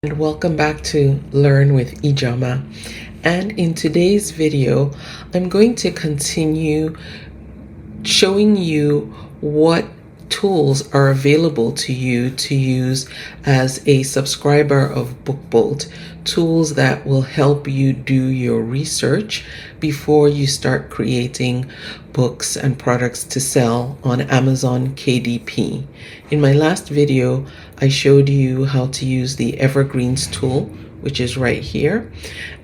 And welcome back to Learn with Ijeoma. And in today's video, I'm going to continue showing you what tools are available to you to use as a subscriber of BookBolt, tools that will help you do your research before you start creating books and products to sell on Amazon KDP. In my last video, I showed you how to use the Evergreens tool, which is right here.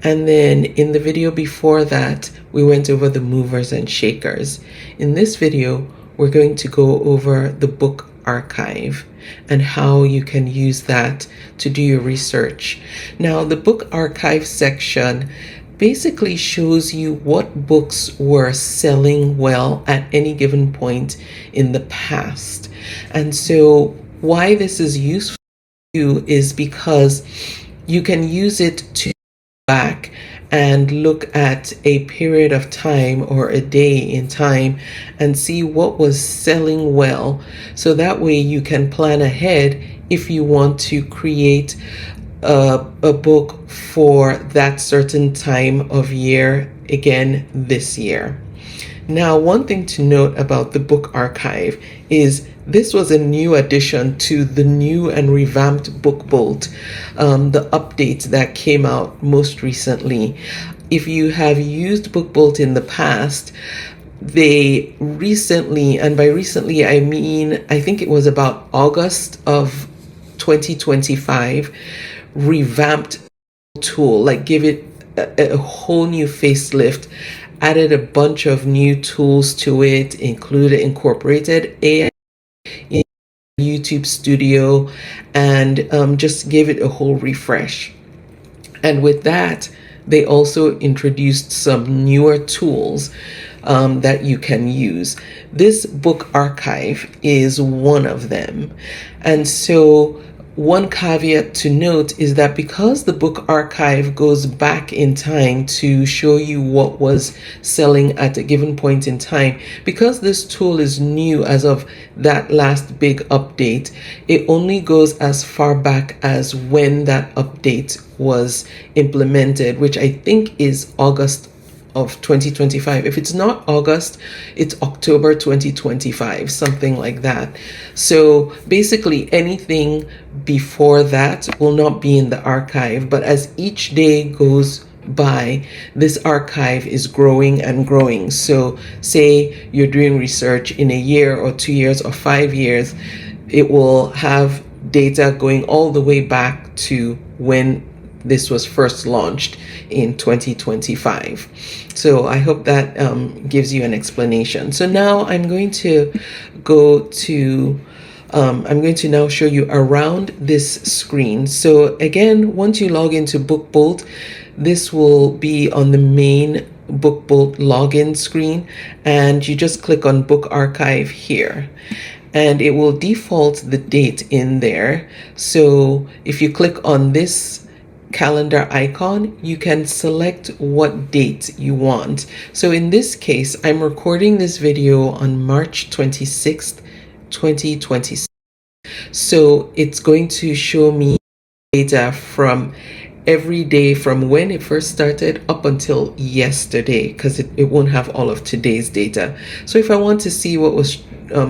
And then in the video before that, we went over the movers and shakers. In this video, we're going to go over the book archive and how you can use that to do your research. Now, the book archive section basically shows you what books were selling well at any given point in the past. And so why this is useful to you is because you can use it to go back and look at a period of time or a day in time and see what was selling well. So that way you can plan ahead if you want to create a book for that certain time of year again this year. Now, one thing to note about the book archive is this was a new addition to the new and revamped BookBolt, the update that came out most recently. If you have used BookBolt in the past, they recently, and by recently I mean, I think it was about August of 2025, revamped tool, like give it a whole new facelift, added a bunch of new tools to it, incorporated AI in YouTube Studio, and just gave it a whole refresh. And with that, they also introduced some newer tools that you can use. This book archive is one of them. And so one caveat to note is that because the book archive goes back in time to show you what was selling at a given point in time, because this tool is new as of that last big update, it only goes as far back as when that update was implemented, which I think is August of 2025. If it's not August, it's October 2025, something like that. So basically anything before that will not be in the archive, but as each day goes by, this archive is growing and growing. So say you're doing research in a year or 2 years or 5 years, it will have data going all the way back to when this was first launched in 2025. So I hope that gives you an explanation. So now I'm going to now show you around this screen. So again, once you log into BookBolt, this will be on the main BookBolt login screen, and you just click on Book Archive here. And it will default the date in there. So if you click on this calendar icon, you can select what date you want. So in this case, I'm recording this video on March 26th, 2026. So it's going to show me data from every day from when it first started up until yesterday, because it won't have all of today's data. So if I want to see what was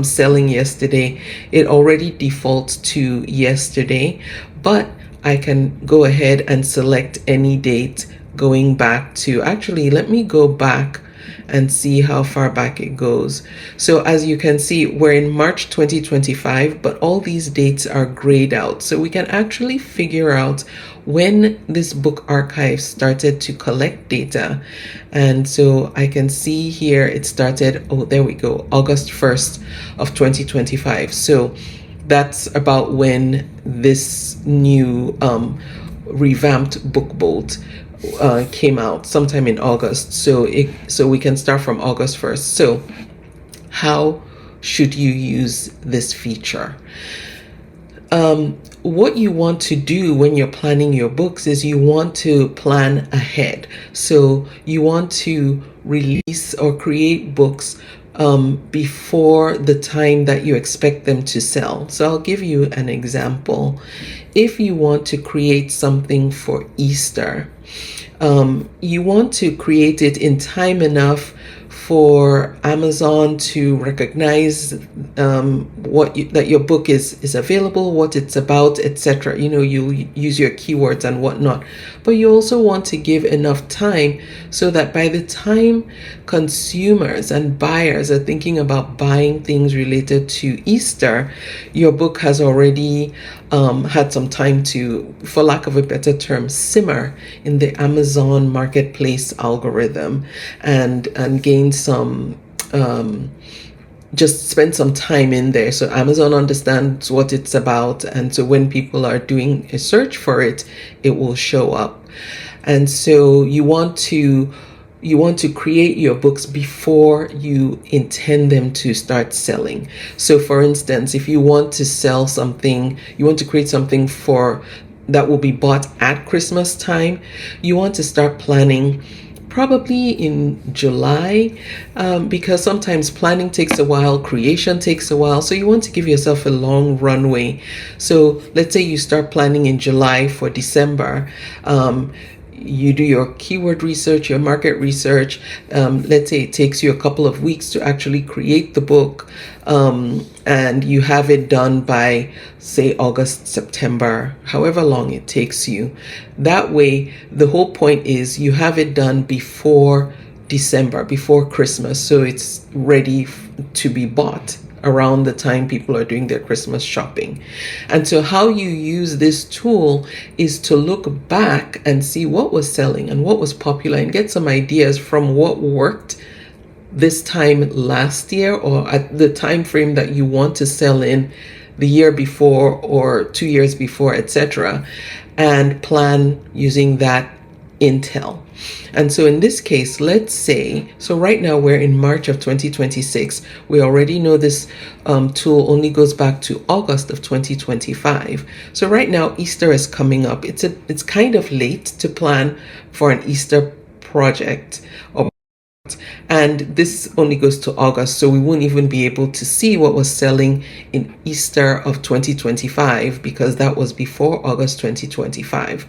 selling yesterday, it already defaults to yesterday, but I can go ahead and select any date going back to, actually, let me go back and see how far back it goes. So as you can see, we're in March 2025, but all these dates are grayed out. So we can actually figure out when this book archive started to collect data. And so I can see here it started, oh, there we go, August 1st of 2025. So that's about when this new revamped BookBolt came out, sometime in August. So we can start from August 1st. So how should you use this feature? What you want to do when you're planning your books is you want to plan ahead. So you want to release or create books before the time that you expect them to sell. So I'll give you an example. If you want to create something for Easter, you want to create it in time enough for Amazon to recognize that your book is available, what it's about, etc. You use your keywords and whatnot. But you also want to give enough time so that by the time consumers and buyers are thinking about buying things related to Easter, your book has already had some time to, for lack of a better term, simmer in the Amazon marketplace algorithm and gain some just spend some time in there so Amazon understands what it's about, and so when people are doing a search for it, it will show up. And so you want to create your books before you intend them to start selling. So for instance, if you want to sell something, you want to create something for that will be bought at Christmas time, you want to start planning probably in July, because sometimes planning takes a while, creation takes a while. So you want to give yourself a long runway. So let's say you start planning in July for December. You do your keyword research, your market research. Let's say it takes you a couple of weeks to actually create the book, and you have it done by, say, August, September, however long it takes you. That way, the whole point is you have it done before December, before Christmas, so it's ready to be bought around the time people are doing their Christmas shopping. And so how you use this tool is to look back and see what was selling and what was popular and get some ideas from what worked this time last year or at the time frame that you want to sell in the year before or 2 years before, etc., and plan using that intel. And so in this case, let's say, so right now we're in March of 2026. We already know this tool only goes back to August of 2025. So right now Easter is coming up. It's kind of late to plan for an Easter project, and this only goes to August, so we won't even be able to see what was selling in Easter of 2025 because that was before August 2025.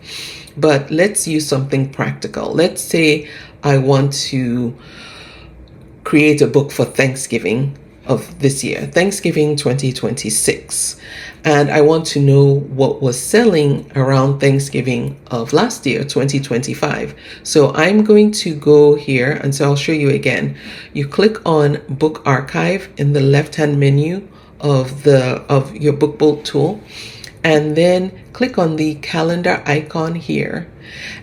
But let's use something practical. Let's say I want to create a book for Thanksgiving of this year, Thanksgiving 2026. And I want to know what was selling around Thanksgiving of last year, 2025. So I'm going to go here, and so I'll show you again. You click on Book Archive in the left-hand menu of your Book Bolt tool, and then click on the calendar icon here.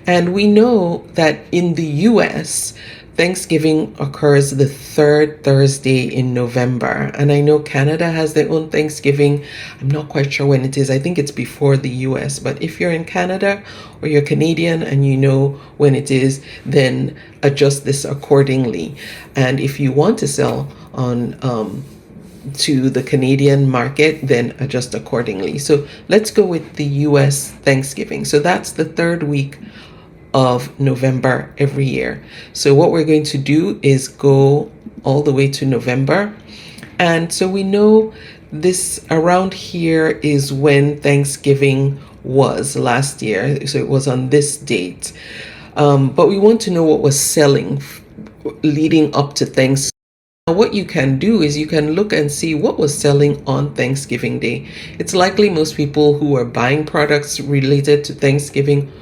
And we know that in the US, Thanksgiving occurs the third Thursday in November. And I know Canada has their own Thanksgiving. I'm not quite sure when it is. I think it's before the US. But if you're in Canada or you're Canadian and you know when it is, then adjust this accordingly. And if you want to sell on to the Canadian market, then adjust accordingly. So let's go with the US Thanksgiving. So that's the third week of November every year. So what we're going to do is go all the way to November. And so we know this around here is when Thanksgiving was last year. So it was on this date. But we want to know what was selling leading up to Thanksgiving. What you can do is you can look and see what was selling on Thanksgiving Day. It's likely most people who are buying products related to Thanksgiving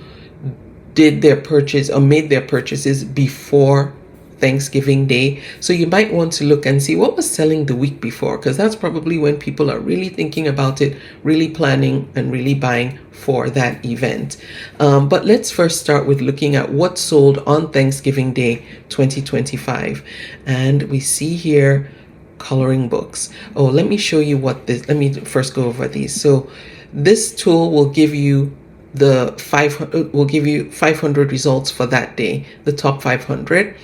did their purchase or made their purchases before Thanksgiving Day. So you might want to look and see what was selling the week before, because that's probably when people are really thinking about it, really planning and really buying for that event. But let's first start with looking at what sold on Thanksgiving Day 2025. And we see here coloring books. Oh, let me show you let me first go over these. So this tool will give you 500 results for that day, the top 500.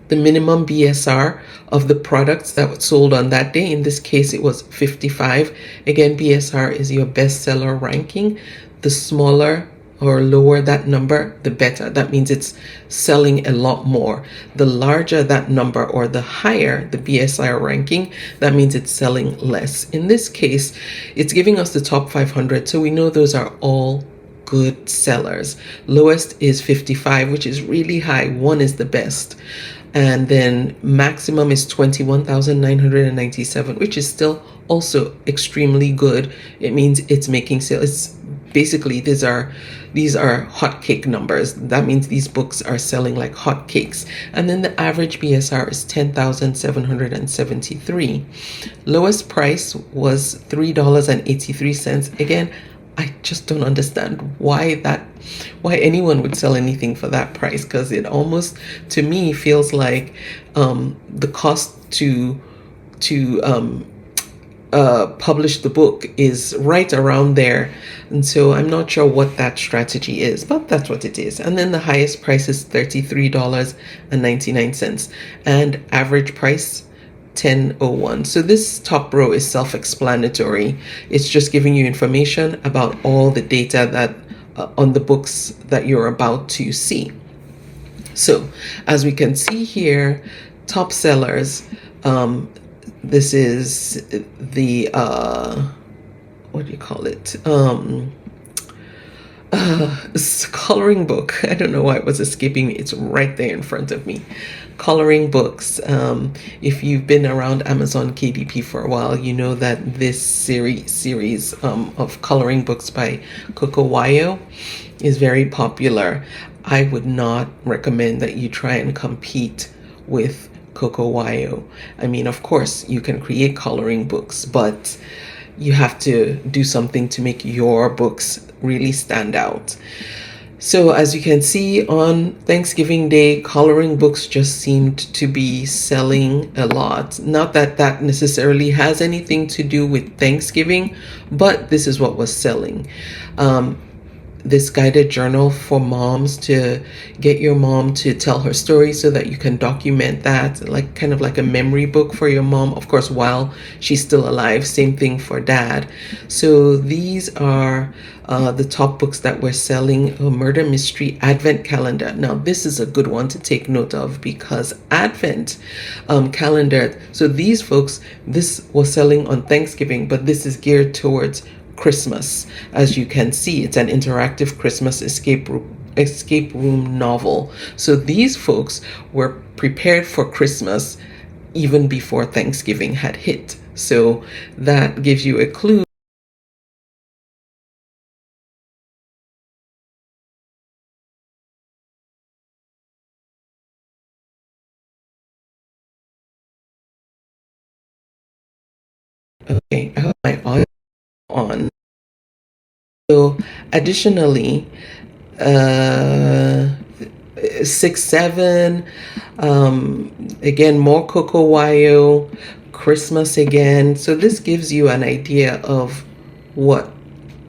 The minimum BSR of the products that were sold on that day. In this case, it was 55. Again, BSR is your bestseller ranking. The smaller or lower that number, the better. That means it's selling a lot more. The larger that number or the higher the BSR ranking, that means it's selling less. In this case, it's giving us the top 500, so we know those are all good sellers. Lowest is 55, which is really high. 1 is the best. And then maximum is 21,997, which is still also extremely good. It means it's making sales. It's basically these are hotcake numbers. That means these books are selling like hotcakes. And then the average BSR is 10,773. Lowest price was $3.83. Again, I just don't understand why anyone would sell anything for that price, because it almost, to me, feels like the cost to publish the book is right around there. And so I'm not sure what that strategy is, but that's what it is. And then the highest price is $33.99, and average price $10.01. So this top row is self-explanatory. It's just giving you information about all the data that on the books that you're about to see. So as we can see here, top sellers, this is the what do you call it? It's a coloring book. I don't know why it was escaping me. It's right there in front of me. Coloring books. If you've been around Amazon KDP for a while, you know that this series of coloring books by Coco Wayo is very popular. I would not recommend that you try and compete with Coco Wayo. I mean, of course, you can create coloring books, but you have to do something to make your books really stand out. So as you can see, on Thanksgiving Day, coloring books just seemed to be selling a lot. Not that that necessarily has anything to do with Thanksgiving, but this is what was selling. This guided journal for moms, to get your mom to tell her story so that you can document that, like kind of like a memory book for your mom, of course, while she's still alive. Same thing for dad. So these are the top books that we're selling. A murder mystery advent calendar. Now this is a good one to take note of, because advent calendar, so these folks, this was selling on Thanksgiving, but this is geared towards Christmas. As you can see, it's an interactive Christmas escape room novel. So these folks were prepared for Christmas even before Thanksgiving had hit. So that gives you a clue. Okay, I have my audio on. So additionally, 6-7, again, more Coco Wayo, Christmas again. So this gives you an idea of what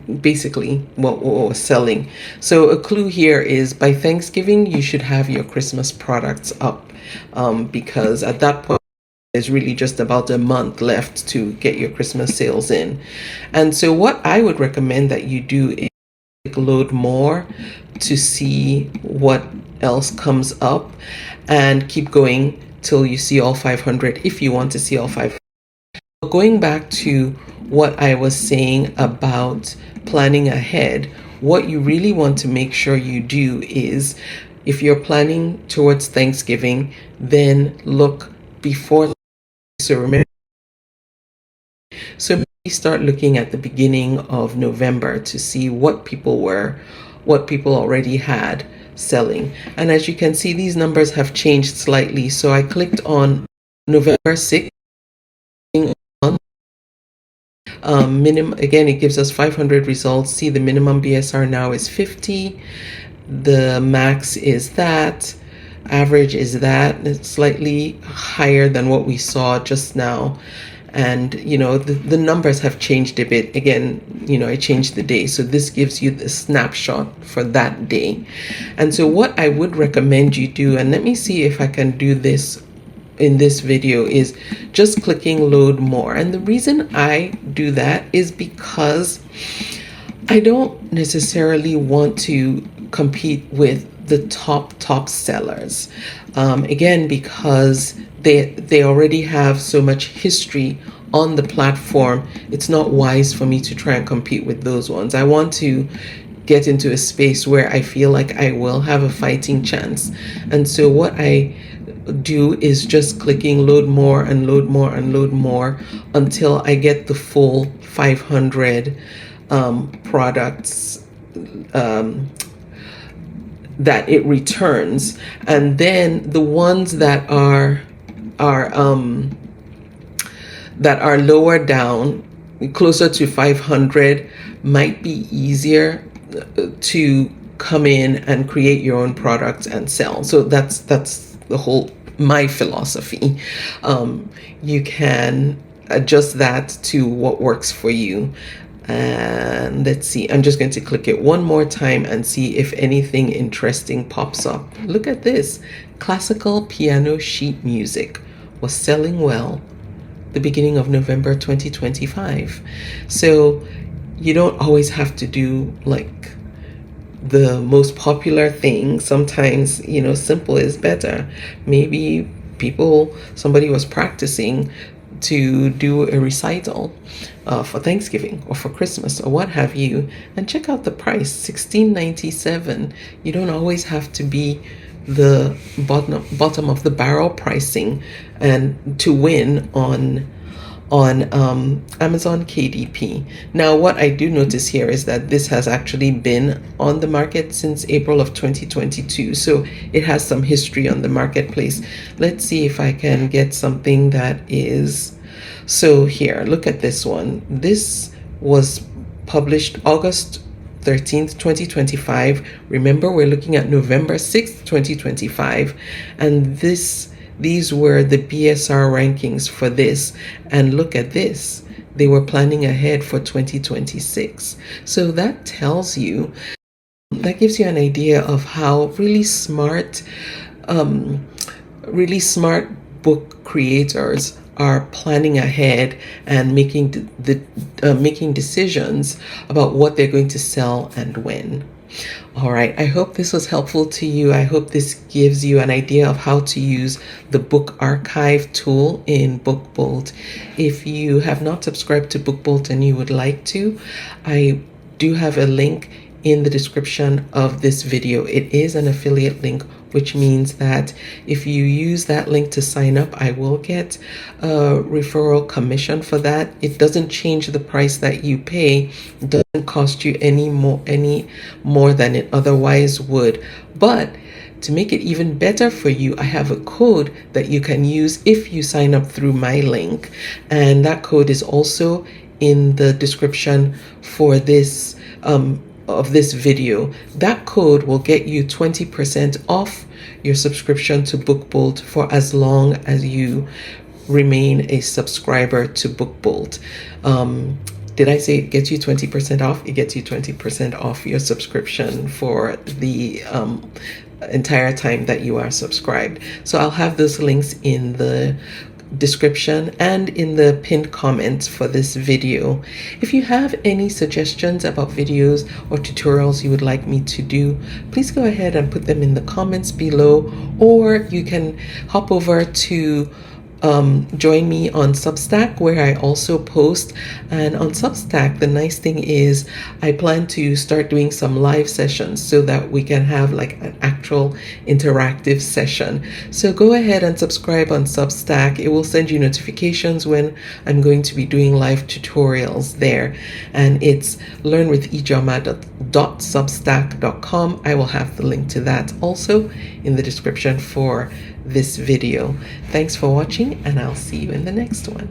was selling. So a clue here is, by Thanksgiving, you should have your Christmas products up, because at that point, there's really just about a month left to get your Christmas sales in. And so what I would recommend that you do is load more to see what else comes up, and keep going till you see all 500 if you want to see all 500. Going back to what I was saying about planning ahead, what you really want to make sure you do is, if you're planning towards Thanksgiving, then look before. So remember, so maybe start looking at the beginning of November to see what people already had selling. And as you can see, these numbers have changed slightly. So I clicked on November 6th. Minimum, again, it gives us 500 results. See, the minimum BSR now is 50. The max is that. Average is that. It's slightly higher than what we saw just now. And, you know, the numbers have changed a bit. Again, you know, I changed the day. So this gives you the snapshot for that day. And so what I would recommend you do, and let me see if I can do this in this video, is just clicking load more. And the reason I do that is because I don't necessarily want to compete with the top sellers. Again, because they already have so much history on the platform, it's not wise for me to try and compete with those ones. I want to get into a space where I feel like I will have a fighting chance. And so what I do is just clicking load more and load more and load more until I get the full 500 products that it returns. And then the ones that are lower down, closer to 500, might be easier to come in and create your own products and sell. So that's the whole my philosophy. You can adjust that to what works for you. And let's see, I'm just going to click it one more time and see if anything interesting pops up. Look at this. Classical piano sheet music was selling well the beginning of November 2025. So you don't always have to do like the most popular thing. Sometimes, simple is better. Maybe somebody was practicing to do a recital for Thanksgiving or for Christmas or what have you, and check out the price, $16.97. You don't always have to be the bottom of the barrel pricing and to win on Amazon KDP. Now, what I do notice here is that this has actually been on the market since April of 2022, so it has some history on the marketplace. Let's see if I can get something that is. So here, look at this one. This was published August 13th, 2025. Remember, we're looking at November 6th, 2025, and these were the BSR rankings for this. And look at this. They were planning ahead for 2026. So that tells you, that gives you an idea of how really smart book creators are planning ahead and making making decisions about what they're going to sell and when. All right, I hope this was helpful to you. I hope this gives you an idea of how to use the book archive tool in BookBolt. If you have not subscribed to BookBolt and you would like to, I do have a link in the description of this video. It is an affiliate link, which means that if you use that link to sign up, I will get a referral commission for that. It doesn't change the price that you pay. It doesn't cost you any more than it otherwise would. But to make it even better for you, I have a code that you can use if you sign up through my link. And that code is also in the description for this of this video. That code will get you 20% off your subscription to BookBolt for as long as you remain a subscriber to BookBolt. Did I say it gets you 20% off? It gets you 20% off your subscription for the entire time that you are subscribed. So I'll have those links in the description and in the pinned comments for this video. If you have any suggestions about videos or tutorials you would like me to do, please go ahead and put them in the comments below, or you can hop over to join me on Substack, where I also post. And on Substack, the nice thing is I plan to start doing some live sessions so that we can have like an actual interactive session. So go ahead and subscribe on Substack. It will send you notifications when I'm going to be doing live tutorials there. And it's learnwithijeoma.substack.com. I will have the link to that also in the description for this video. Thanks for watching, and I'll see you in the next one.